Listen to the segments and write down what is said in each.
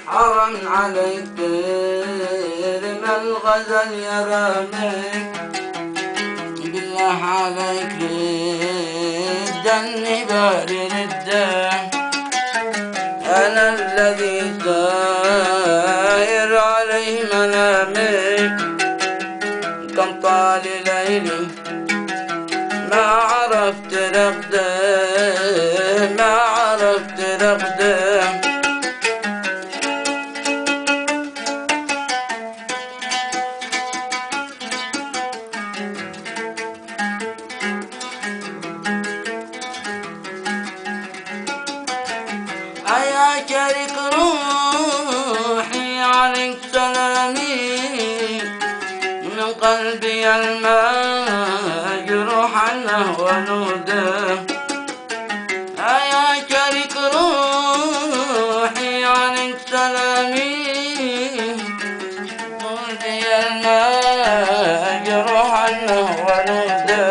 حرام عليك ترمى الغزل يا راميك، بالله عليك ردني بارد الدم. أنا الذي ساير عليه منامك، كم طال ليلي ما عرفت رقده، ما عرفت رقده. يا شريك روحي عليك سلامي، من قلبي المجروح عنه ونوده. يا شريك روحي عليك سلامي، قلبي المجروح عنه ونوده.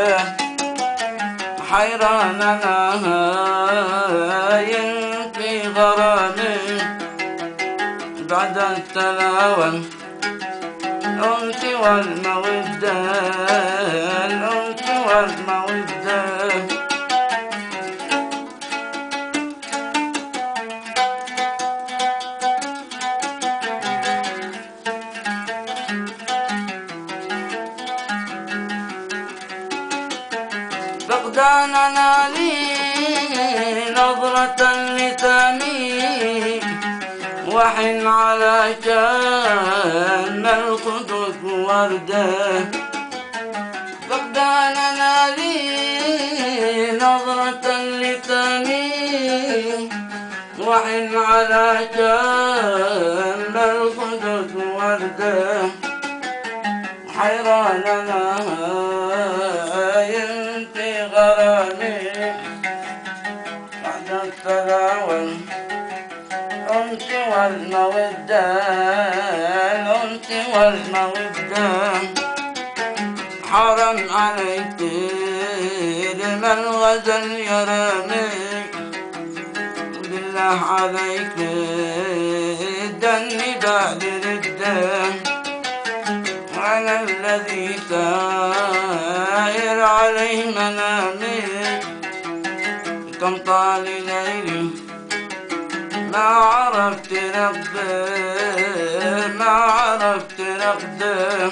حيران انا غرامي بعد التلاوم، الأنس والمودة، الأنس والمودة. فقداننا لي نظرة لساني، وحن على شان الخدود وردة. فقداننا لي نظرة لساني، وحن على شان الخدود وردة. حيراننا ينفي غرامي بعد التلاوم، الأنس والمودة، الأنس والمودة. حرام عليك ترمى الغزل يا راميك، بالله عليك ردني بارد الدم. أنا الذي ساير عليه منامي، كم طال ليلي ما عرفت رقده، ما عرفت رقده.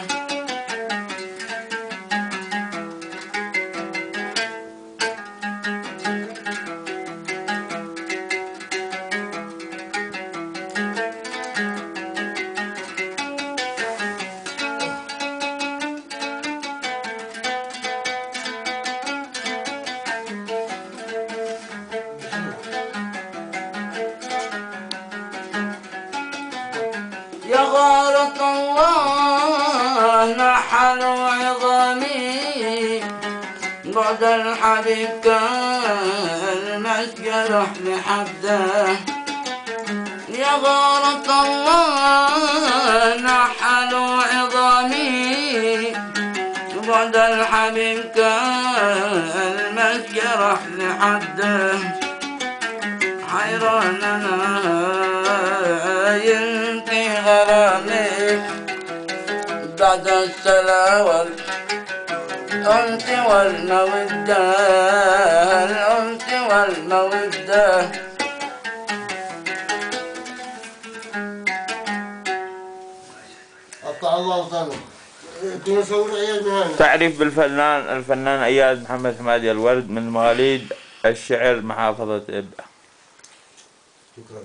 يا غارة الله نحل عظامي، بعد الحبيب كالمسجرح لحده. يا غارة الله نحل عظامي، بعد الحبيب كالمسجرح لحده. حيراننا ينفي غرامي بعد السلاوم، الأنس والمودة، الأنس والمودة. قطع الله وطنه. تعريف الفنان أياد محمد حمادي الورد من مواليد الشعر محافظة إبا. شكرا.